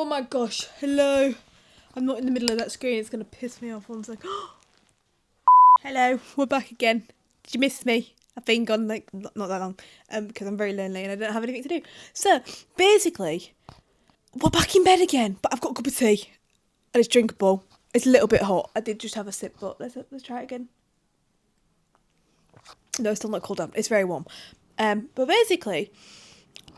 Oh my gosh, hello. I'm not in the middle of that screen, it's going to piss me off. One second. Hello, we're back again. Did you miss me? I've been gone like not that long because I'm very lonely and I don't have anything to do. So basically, we're back in bed again, but I've got a cup of tea and it's drinkable. It's a little bit hot. I did just have a sip, but let's try it again. No, it's still not cooled down. It's very warm. But basically,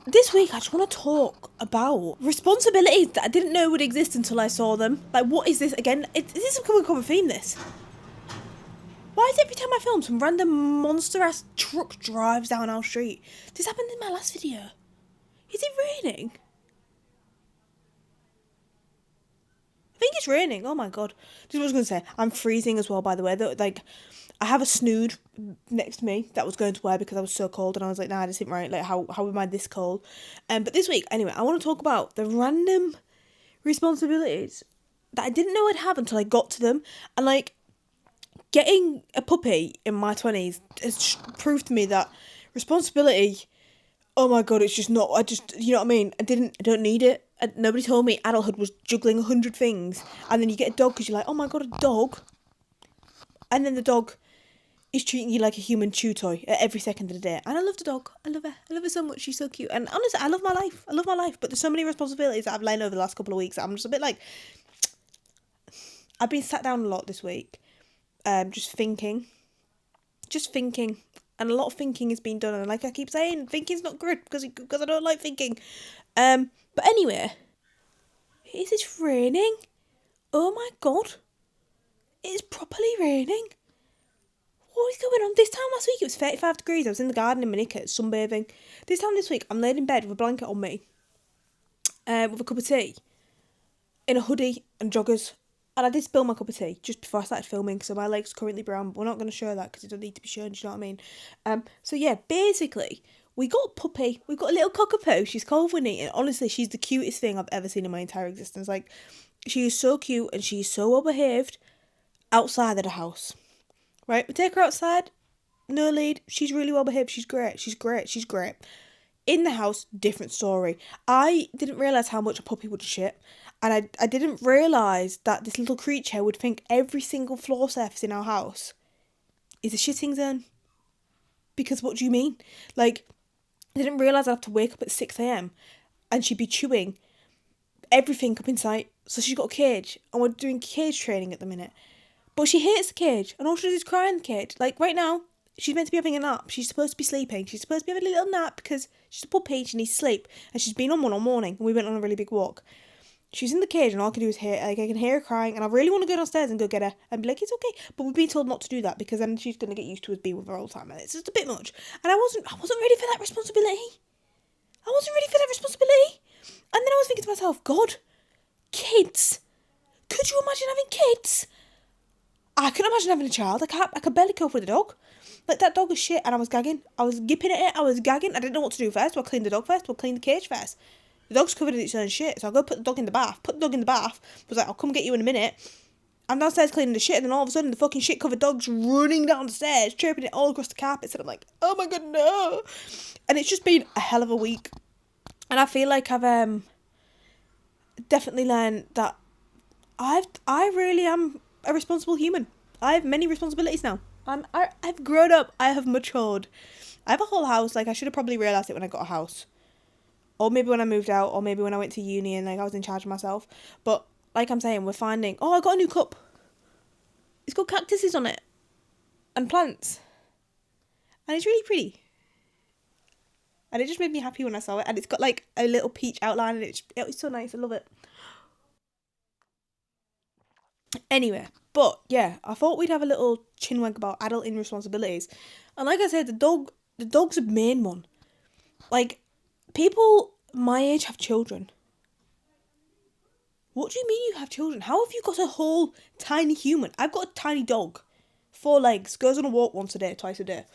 this week I just want to talk about responsibilities that I didn't know would exist until I saw them. Like, what is this again? Is this a common theme, this? Why is it every time I film some random monster-ass truck drives down our street? This happened in my last video. Is it raining? I think it's raining. Oh my god. This is what I was going to say. I'm freezing as well, by the way. Like, I have a snood next to me that I was going to wear because I was so cold, and I was like, nah, this isn't right. Like, how am I this cold? But this week, anyway, I want to talk about the random responsibilities that I didn't know I'd have until I got to them. And, like, getting a puppy in my 20s has proved to me that responsibility, oh my god, it's just not, you know what I mean? I don't need it. Nobody told me adulthood was juggling 100 things. And then you get a dog because you're like, oh my god, a dog. And then the dog is treating you like a human chew toy at every second of the day. And I love the dog. I love her. I love her so much. She's so cute. And honestly, I love my life. I love my life. But there's so many responsibilities that I've lain over the last couple of weeks that I'm just a bit like, I've been sat down a lot this week. Just thinking. And a lot of thinking has been done. And like I keep saying, thinking's not good because I don't like thinking. But anyway, is it raining? Oh my god. It's properly raining. What is going on? This time last week it was 35 degrees. I was in the garden in my knickers, sunbathing. This time this week I'm laid in bed with a blanket on me, with a cup of tea, in a hoodie and joggers. And I did spill my cup of tea just before I started filming, so my leg's currently brown. But we're not going to show that because it doesn't need to be shown, do you know what I mean? So yeah, basically, we got a puppy. We've got a little cockapoo. She's called Winnie, and honestly, she's the cutest thing I've ever seen in my entire existence. Like, she is so cute and she's so well behaved outside of the house. Right, we take her outside, no lead, she's really well behaved, she's great. In the house, different story. I didn't realise how much a puppy would shit, and I didn't realise that this little creature would think every single floor surface in our house is a shitting zone. Because what do you mean? Like, I didn't realise I'd have to wake up at 6 a.m. and she'd be chewing everything up in sight. So she's got a cage, and we're doing cage training at the minute. But she hates the cage, and all she does is cry in the cage. Like, right now, she's meant to be having a nap. She's supposed to be sleeping. She's supposed to be having a little nap because she's a puppy, she needs sleep. And she's been on one all morning, and we went on a really big walk. She's in the cage, and all I can do is hear, like, I can hear her crying, and I really want to go downstairs and go get her and be like, it's okay. But we've been told not to do that because then she's going to get used to us being with her all the time, and it's just a bit much. And I wasn't ready for that responsibility. And then I was thinking to myself, God, kids. Could you imagine having kids? I couldn't imagine having a child. I could barely cope with a dog. Like, that dog was shit, and I was gagging. I was gipping at it. I was gagging. I didn't know what to do first. Do I clean the dog first? Do I clean the cage first? The dog's covered in its own shit, so I go put the dog in the bath. Was like, I'll come get you in a minute. I'm downstairs cleaning the shit, and then all of a sudden the fucking shit-covered dog's running down the stairs, chirping it all across the carpet. And I'm like, oh my god, no. And it's just been a hell of a week. And I feel like I've definitely learned that I really am a responsible human. I have many responsibilities now. I've grown up. I have matured. I have a whole house. Like, I should have probably realised it when I got a house. Or maybe when I moved out. Or maybe when I went to uni and, like, I was in charge of myself. But, like I'm saying, we're finding... Oh, I got a new cup. It's got cactuses on it. And plants. And it's really pretty. And it just made me happy when I saw it. And it's got, like, a little peach outline. And it's so nice. I love it. Anyway, but yeah, I thought we'd have a little chinwag about adulting responsibilities. And like I said, the dog's a main one. Like, people my age have children. What do you mean you have children? How have you got a whole tiny human? I've got a tiny dog. 4 legs, goes on a walk twice a day.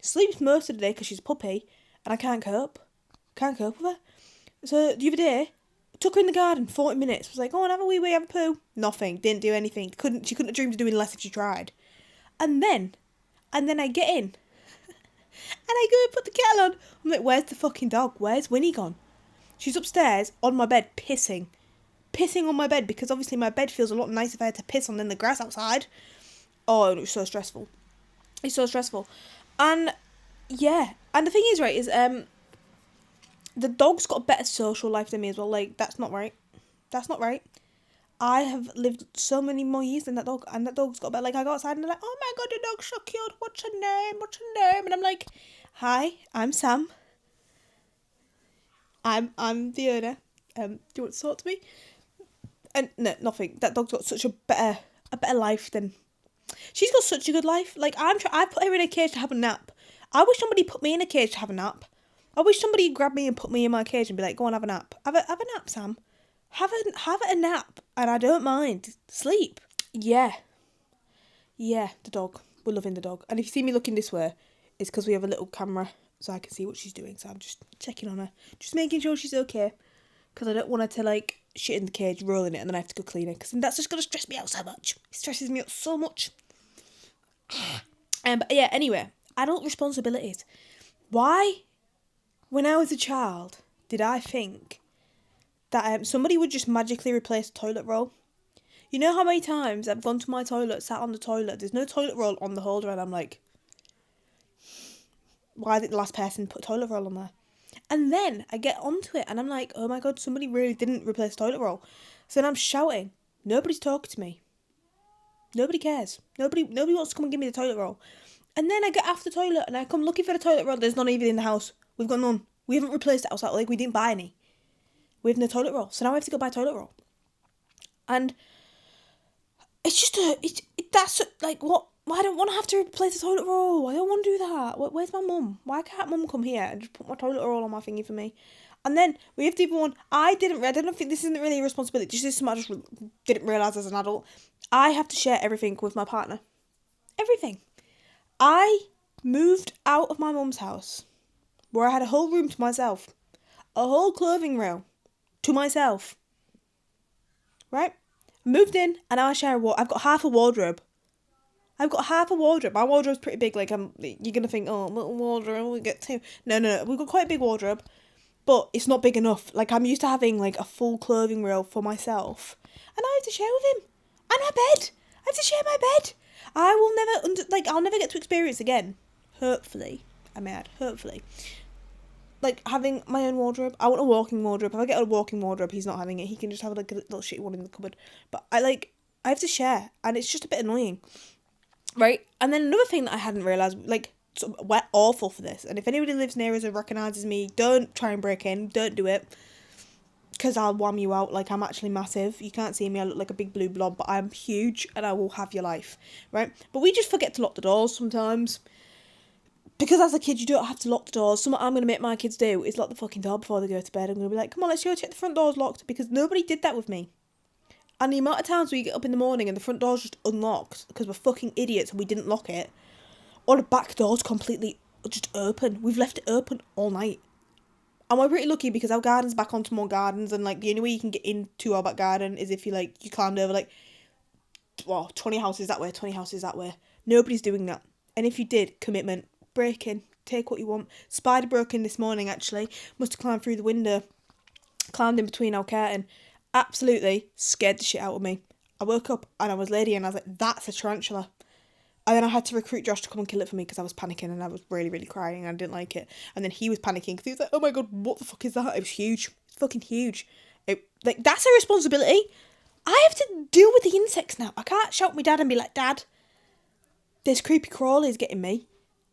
Sleeps most of the day because she's a puppy, and I can't cope. Can't cope with her. So the other day, took her in the garden, 40 minutes. Was like, oh, have a wee, have a poo. Nothing. Didn't do anything. She couldn't have dreamed of doing less if she tried. And then I get in. And I go and put the kettle on. I'm like, where's the fucking dog? Where's Winnie gone? She's upstairs on my bed pissing on my bed, because obviously my bed feels a lot nicer if I had to piss on than the grass outside. Oh, it was so stressful. It's so stressful. And yeah, and the thing is, right, is the dog's got a better social life than me as well. Like, that's not right. That's not right. I have lived so many more years than that dog, and that dog's got better. Like, I go outside and they're like, oh my god, your dog's so cute. What's her name? What's her name? And I'm like, hi, I'm Sam. I'm the owner. Do you want to talk to me? And no, nothing. That dog's got such a better life than. She's got such a good life. Like, I put her in a cage to have a nap. I wish somebody put me in a cage to have a nap. I wish somebody grabbed me and put me in my cage and be like, go on, have a nap. Have a nap, Sam. Have a nap, and I don't mind. Sleep. Yeah, the dog. We're loving the dog. And if you see me looking this way, it's because we have a little camera so I can see what she's doing. So I'm just checking on her, just making sure she's okay, because I don't want her to like shit in the cage, rolling it, and then I have to go clean it, because that's just gonna stress me out so much. It stresses me out so much. But yeah, anyway, adult responsibilities. Why, when I was a child, did I think that somebody would just magically replace the toilet roll? You know how many times I've gone to my toilet, sat on the toilet, there's no toilet roll on the holder, and I'm like, why did the last person put toilet roll on there? And then I get onto it and I'm like, oh my god, somebody really didn't replace toilet roll. So then I'm shouting. Nobody's talking to me. Nobody cares. Nobody wants to come and give me the toilet roll. And then I get after the toilet and I come looking for the toilet roll. There's none even in the house. We've got none. We haven't replaced it outside. Like, we didn't buy any. We have no toilet roll. So now I have to go buy toilet roll. And it's just that's like, what? I don't want to have to replace the toilet roll. I don't want to do that. Where's my mum? Why can't mum come here and just put my toilet roll on my thingy for me? And then we have the other one. I don't think this isn't really a responsibility. This is something I just didn't realise as an adult. I have to share everything with my partner. Everything. I moved out of my mum's house, where I had a whole room to myself. A whole clothing row to myself. Right? Moved in, and now I share a wardrobe. I've got half a wardrobe. My wardrobe's pretty big. Like, you're gonna think, oh, little wardrobe, we get two. No. We've got quite a big wardrobe, but it's not big enough. Like, I'm used to having like a full clothing row for myself, and I have to share with him. And my bed. I have to share my bed. I will never I'll never get to experience again. Hopefully, like, having my own wardrobe. I want a walking wardrobe. If I get a walking wardrobe, he's not having it. He can just have like a little shitty one in the cupboard. But I have to share, and it's just a bit annoying. Right? And then another thing that I hadn't realised, like, we're awful for this. And if anybody lives near us or recognises me, don't try and break in. Don't do it. Because I'll wham you out. Like, I'm actually massive. You can't see me. I look like a big blue blob, but I'm huge and I will have your life. Right? But we just forget to lock the doors sometimes. Because as a kid, you don't have to lock the doors. Something I'm going to make my kids do is lock the fucking door before they go to bed. I'm going to be like, come on, let's go check the front door's locked. Because nobody did that with me. And the amount of times we get up in the morning and the front door's just unlocked because we're fucking idiots and we didn't lock it. Or the back door's completely just open. We've left it open all night. And we're pretty lucky because our garden's back onto more gardens, and like the only way you can get into our back garden is if you climbed over 20 houses that way. Nobody's doing that. And if you did, commitment, break in, take what you want. Spider broke in this morning actually. Must have climbed through the window, climbed in between our curtain. Absolutely scared the shit out of me. I woke up and I was lady and I was like, that's a tarantula. And then I had to recruit Josh to come and kill it for me because I was panicking and I was really, really crying and I didn't like it. And then he was panicking because he was like, oh my god, what the fuck is that? It was huge. It's fucking huge. That's a responsibility. I have to deal with the insects now. I can't shout at my dad and be like, Dad, this creepy crawlies getting me.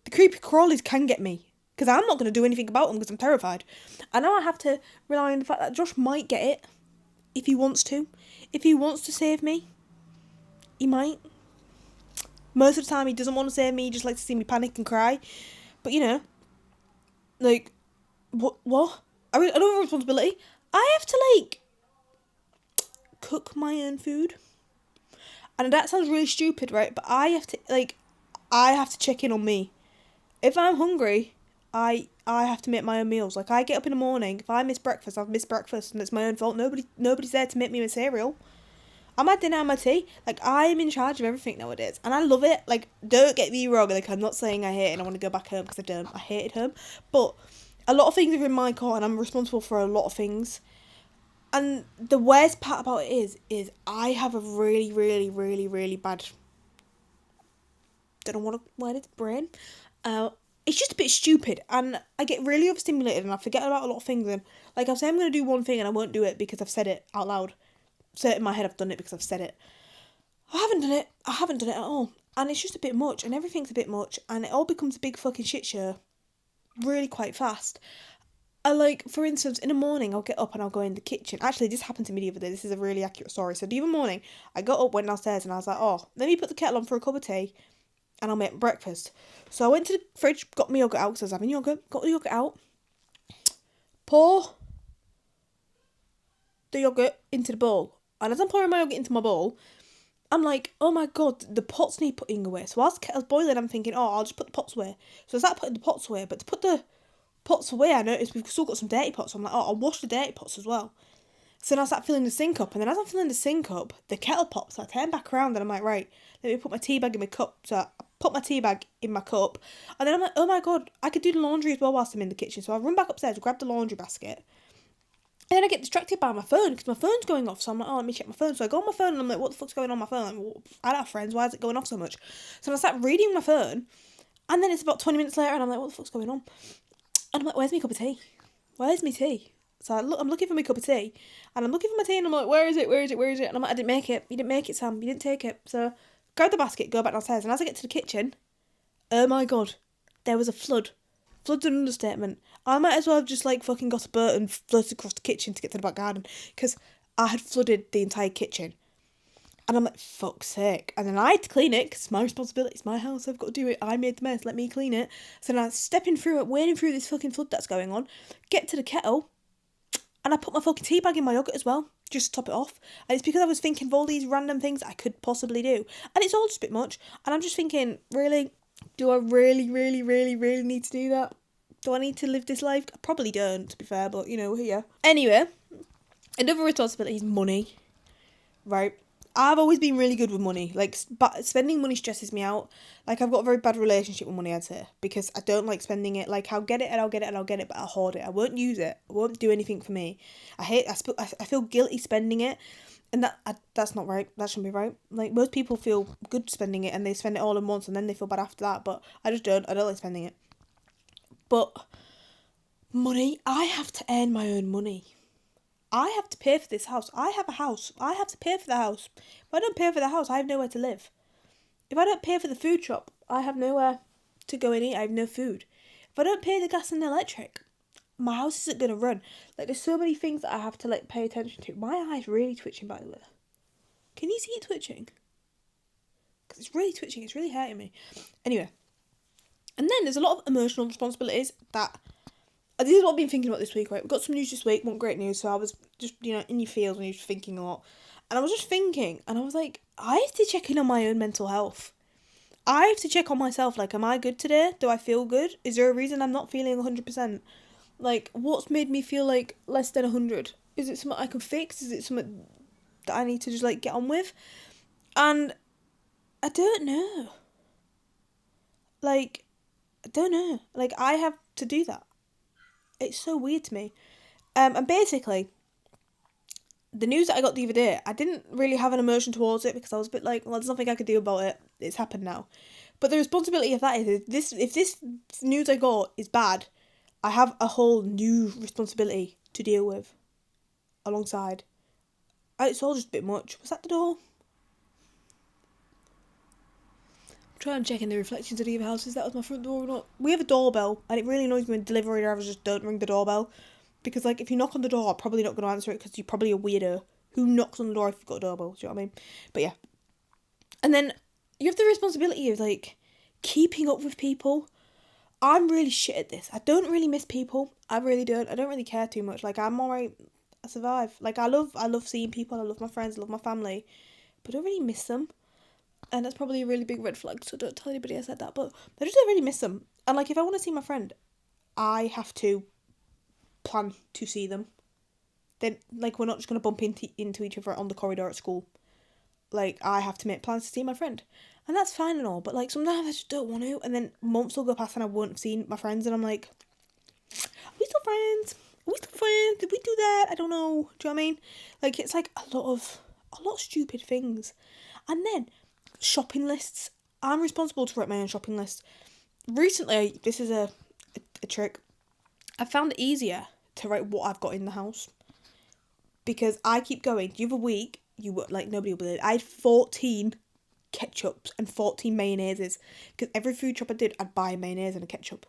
The creepy crawlies can get me. Because I'm not going to do anything about them because I'm terrified. And now I have to rely on the fact that Josh might get it. If he wants to. If he wants to save me, he might. Most of the time he doesn't want to save me, he just likes to see me panic and cry. But what? I don't have a responsibility. I have to cook my own food. And that sounds really stupid, right? But I have to check in on me. If I'm hungry, I have to make my own meals. Like, I get up in the morning. If I miss breakfast, I've missed breakfast, and it's my own fault. Nobody's there to make me my cereal. I'm my dinner and my tea. I'm in charge of everything nowadays, and I love it. Don't get me wrong. I'm not saying I hate it and I want to go back home, because I don't. I hated home, but A lot of things are in my court, and I'm responsible for a lot of things. And the worst part about it is I have a really, really, really, really bad. Don't know what word it's brain. It's just a bit stupid, and I get really overstimulated, and I forget about a lot of things. And like I'll say, I'm gonna do one thing, and I won't do it because I've said it out loud. So in my head, I've done it because I've said it. I haven't done it. I haven't done it at all, and it's just a bit much, and everything's a bit much, and it all becomes a big fucking shit show, really quite fast. I like, for instance, in the morning, I'll get up and I'll go in the kitchen. Actually, this happened to me the other day. This is a really accurate story. So the other morning, I got up, went downstairs, and I was like, oh, let me put the kettle on for a cup of tea, and I'll make breakfast. So I went to the fridge, got my yogurt out because I was having yogurt, got the yogurt out, pour the yogurt into the bowl. And as I'm pouring my yogurt into my bowl, I'm like, oh my god, the pots need putting away. So whilst the kettle's boiling, I'm thinking, oh, I'll just put the pots away. So I start putting the pots away, but to put the pots away, I noticed we've still got some dirty pots. So I'm like, oh, I'll wash the dirty pots as well. So then I start filling the sink up, and then as I'm filling the sink up, the kettle pops. So I turn back around and I'm like, right, let me put my tea bag in my cup. So I put my tea bag in my cup, and then I'm like, oh my god, I could do the laundry as well whilst I'm in the kitchen. So I run back upstairs, grab the laundry basket, and then I get distracted by my phone because my phone's going off. So I'm like, oh, let me check my phone. So I go on my phone and I'm like, what the fuck's going on my phone? I'm like, I don't have friends. Why is it going off so much? So I start reading my phone, and then it's about 20 minutes later, and I'm like, what the fuck's going on? And I'm like, where's my cup of tea? Where's my tea? So I'm looking for my cup of tea, and I'm looking for my tea, and I'm like, where is it? Where is it? Where is it? And I'm like, I didn't make it. You didn't make it, Sam. You didn't take it. So grab the basket, go back downstairs, and as I get to the kitchen, oh my god, there was a flood. Flood's an understatement. I might as well have just like fucking got a boat and floated across the kitchen to get to the back garden, because I had flooded the entire kitchen. And I'm like, fuck's sake. And then I had to clean it, because it's my responsibility. It's my house. I've got to do it. I made the mess. Let me clean it. So then I'm stepping through it, wading through this fucking flood that's going on, get to the kettle, and I put my fucking tea bag in my yogurt as well, just to top it off. And it's because I was thinking of all these random things I could possibly do. And it's all just a bit much. And I'm just thinking, really? Do I really, really, really, really need to do that? Do I need to live this life? I probably don't, to be fair, but, you know, we're here. Anyway, another responsibility is money, right? I've always been really good with money. Like, spending money stresses me out. Like, I've got a very bad relationship with money, I'd say, because I don't like spending it. Like, I'll get it and I'll get it and I'll get it, but I'll hoard it. I won't use it. I won't do anything for me. I feel guilty spending it, and that's not right. That shouldn't be right. Like, most people feel good spending it and they spend it all in once and then they feel bad after that, but I just don't. I don't like spending it. But money, I have to earn my own money. I have to pay for this house. I have a house. I have to pay for the house. If I don't pay for the house, I have nowhere to live. If I don't pay for the food shop, I have nowhere to go and eat. I have no food. If I don't pay the gas and the electric, my house isn't going to run. Like, there's so many things that I have to, like, pay attention to. My eye's really twitching, by the way. Can you see it twitching? Because it's really twitching. It's really hurting me. Anyway. And then there's a lot of emotional responsibilities that... This is what I've been thinking about this week, right? We've got some news this week, great news, so I was just, you know, in your field and you're just thinking a lot. And I was just thinking, and I was like, I have to check in on my own mental health. I have to check on myself, like, am I good today? Do I feel good? Is there a reason I'm not feeling 100%? Like, what's made me feel, like, less than 100? Is it something I can fix? Is it something that I need to just, like, get on with? And I don't know. Like, I don't know. Like, I have to do that. It's so weird to me. And basically, the news that I got the other day, I didn't really have an emotion towards it because I was a bit like, well, there's nothing I could do about it. It's happened now. But the responsibility of that is, if this news I got is bad, I have a whole new responsibility to deal with alongside. It's all just a bit much. Was that the door? Try and check in the reflections of the other houses. That was my front door or not. We have a doorbell, and it really annoys me when delivery drivers just don't ring the doorbell. Because, like, if you knock on the door, I'm probably not going to answer it because you're probably a weirdo. Who knocks on the door if you've got a doorbell? Do you know what I mean? But yeah. And then you have the responsibility of, like, keeping up with people. I'm really shit at this. I don't really miss people. I really don't. I don't really care too much. Like, I'm alright. I survive. Like, I love seeing people. I love my friends. I love my family. But I don't really miss them. And that's probably a really big red flag, so don't tell anybody I said that, but I just don't really miss them. And, like, if I want to see my friend, I have to plan to see them. Then, like, we're not just going to bump into each other on the corridor at school. Like, I have to make plans to see my friend. And that's fine and all, but, like, sometimes I just don't want to, and then months will go past and I won't have seen my friends, and I'm like, Are we still friends? Are we still friends? Did we do that? I don't know. Do you know what I mean? Like, it's like a lot of stupid things. And then shopping lists. I'm responsible to write my own shopping list. Recently, this is a trick. I found it easier to write what I've got in the house because I keep going. The other week, you were like, nobody will believe it. I had 14 ketchups and 14 mayonnaises because every food shop I did, I'd buy a mayonnaise and a ketchup.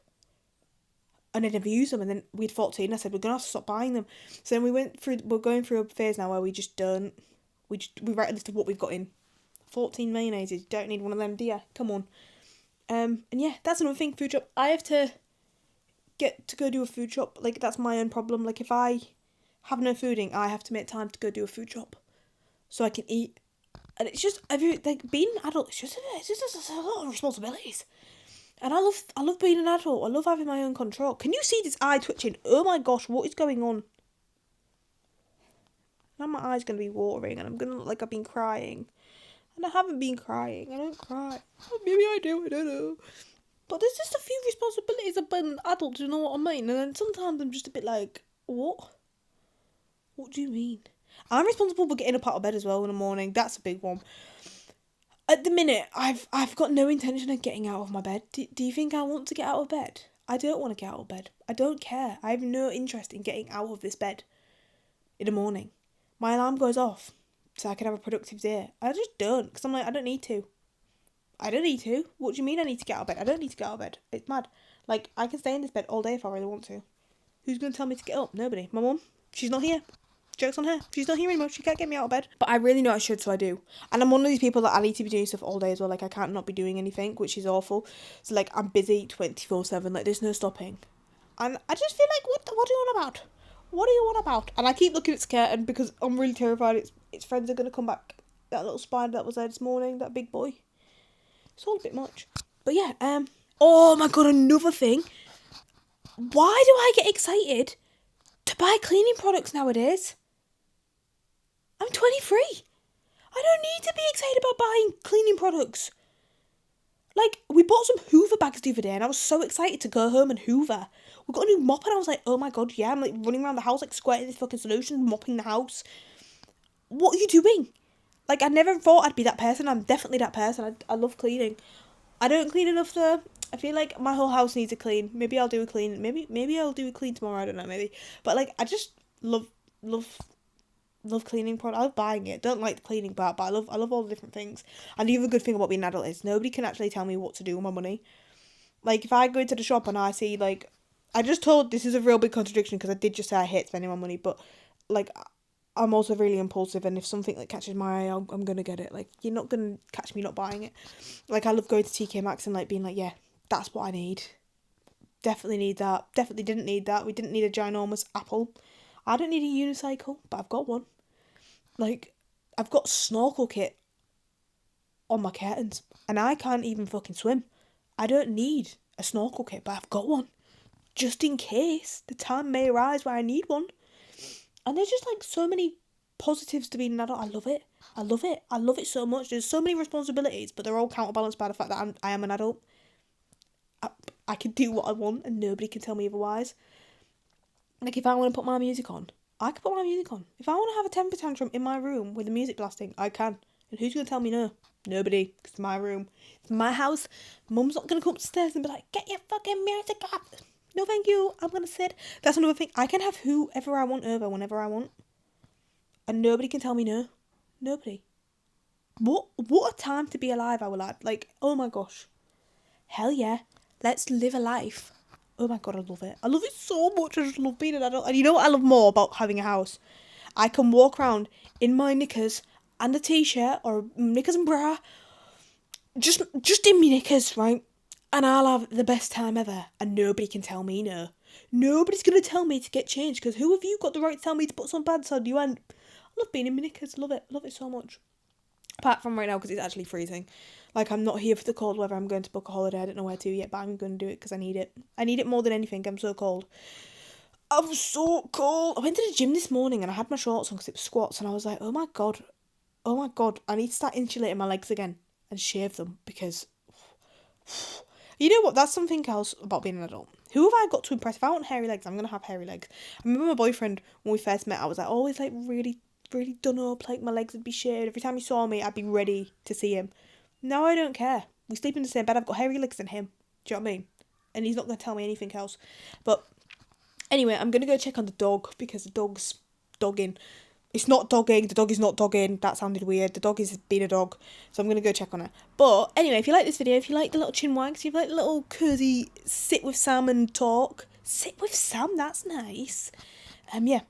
And I never used them, and then we had 14. I said, we're going to have to stop buying them. So then we're going through a phase now where we just don't, we write a list of what we've got in. 14 mayonnaises, you don't need one of them, do you? Come on. And yeah, that's another thing, food shop. I have to get to go do a food shop. Like, that's my own problem. Like, if I have no fooding, I have to make time to go do a food shop so I can eat. And it's just, being an adult, it's just a lot of responsibilities. And I love being an adult. I love having my own control. Can you see this eye twitching? Oh my gosh, what is going on? Now my eye's going to be watering and I'm going to look like I've been crying. And I haven't been crying. I don't cry. Maybe I do, I don't know. But there's just a few responsibilities of being an adult, do you know what I mean? And then sometimes I'm just a bit like, what? What do you mean? I'm responsible for getting up out of bed as well in the morning. That's a big one. At the minute, I've got no intention of getting out of my bed. Do you think I want to get out of bed? I don't want to get out of bed. I don't care. I have no interest in getting out of this bed in the morning. My alarm goes off so I can have a productive day. I just don't, because I'm like, I don't need to. I don't need to. What do you mean I need to get out of bed? I don't need to get out of bed. It's mad. Like, I can stay in this bed all day if I really want to. Who's going to tell me to get up? Nobody. My mum, she's not here. Joke's on her. She's not here anymore. She can't get me out of bed. But I really know I should, so I do. And I'm one of these people that I need to be doing stuff all day as well. Like, I can't not be doing anything, which is awful. So, like, I'm busy 24/7. Like, there's no stopping. And I just feel like, what are you on about? What are you on about? And I keep looking at Skeleton because I'm really terrified its friends are going to come back. That little spider that was there this morning, that big boy. It's all a bit much. But yeah, oh my god, another thing. Why do I get excited to buy cleaning products nowadays? I'm 23. I don't need to be excited about buying cleaning products. Like, we bought some Hoover bags the other day and I was so excited to go home and Hoover. We got a new mop and I was like, oh my god, yeah, I'm like running around the house like squirting this fucking solution, mopping the house. What are you doing? Like, I never thought I'd be that person. I'm definitely that person. I love cleaning. I don't clean enough though. I feel like my whole house needs a clean. Maybe I'll do a clean. Maybe I'll do a clean tomorrow. I don't know. Maybe. But like, I just love cleaning products. I love buying it. Don't like the cleaning part, but I love all the different things. And the other good thing about being an adult is nobody can actually tell me what to do with my money. Like, if I go into the shop and I see, like, I just told, this is a real big contradiction because I did just say I hate spending my money, but like, I'm also really impulsive, and if something like catches my eye, I'm gonna get it. Like, you're not gonna catch me not buying it. Like, I love going to TK Maxx and like being like, yeah, that's what I need. Definitely need that. Definitely didn't need that. We didn't need a ginormous apple. I don't need a unicycle, but I've got one. Like, I've got snorkel kit on my curtains, and I can't even fucking swim. I don't need a snorkel kit, but I've got one. Just in case the time may arise where I need one. And there's just like so many positives to being an adult. I love it. I love it. I love it so much. There's so many responsibilities, but they're all counterbalanced by the fact that I am an adult. I can do what I want and nobody can tell me otherwise. Like, if I want to put my music on, I can put my music on. If I want to have a temper tantrum in my room with the music blasting, I can. And who's going to tell me no? Nobody. Because it's my room. It's my house. Mum's not going to come upstairs and be like, get your fucking music up. No, thank you. I'm going to sit. That's another thing. I can have whoever I want over whenever I want. And nobody can tell me no. Nobody. What a time to be alive, our lad. Like, oh my gosh. Hell yeah. Let's live a life. Oh my god, I love it. I love it so much. I just love being an adult. And you know what I love more about having a house? I can walk around in my knickers and a t-shirt, or knickers and bra. Just in my knickers, right? And I'll have the best time ever. And nobody can tell me no. Nobody's going to tell me to get changed. Because who have you got the right to tell me to put some pants on? You and I love being in my knickers. Love it. Love it so much. Apart from right now, because it's actually freezing. Like, I'm not here for the cold weather. I'm going to book a holiday. I don't know where to yet, but I'm going to do it because I need it. I need it more than anything. I'm so cold. I'm so cold. I went to the gym this morning and I had my shorts on because it was squats. And I was like, oh my god. I need to start insulating my legs again and shave them because... You know what? That's something else about being an adult. Who have I got to impress? If I want hairy legs, I'm going to have hairy legs. I remember my boyfriend, when we first met, I was like always like really, really done up. Like my legs would be shaved. Every time he saw me, I'd be ready to see him. Now I don't care. We sleep in the same bed. I've got hairy legs than him. Do you know what I mean? And he's not going to tell me anything else. But anyway, I'm going to go check on the dog because the dog's dogging. It's not dogging. The dog is not dogging. That sounded weird. The dog is being a dog. So I'm going to go check on her. But anyway, if you like this video, if you like the little chin wags, if you like the little cosy sit with Sam and talk. Sit with Sam, that's nice. Yeah.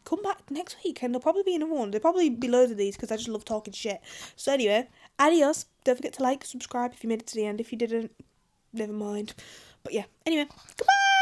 Come back next week and there'll probably be another one. There'll probably be loads of these because I just love talking shit. So anyway, adios. Don't forget to like, subscribe if you made it to the end. If you didn't, never mind. But yeah, anyway, goodbye.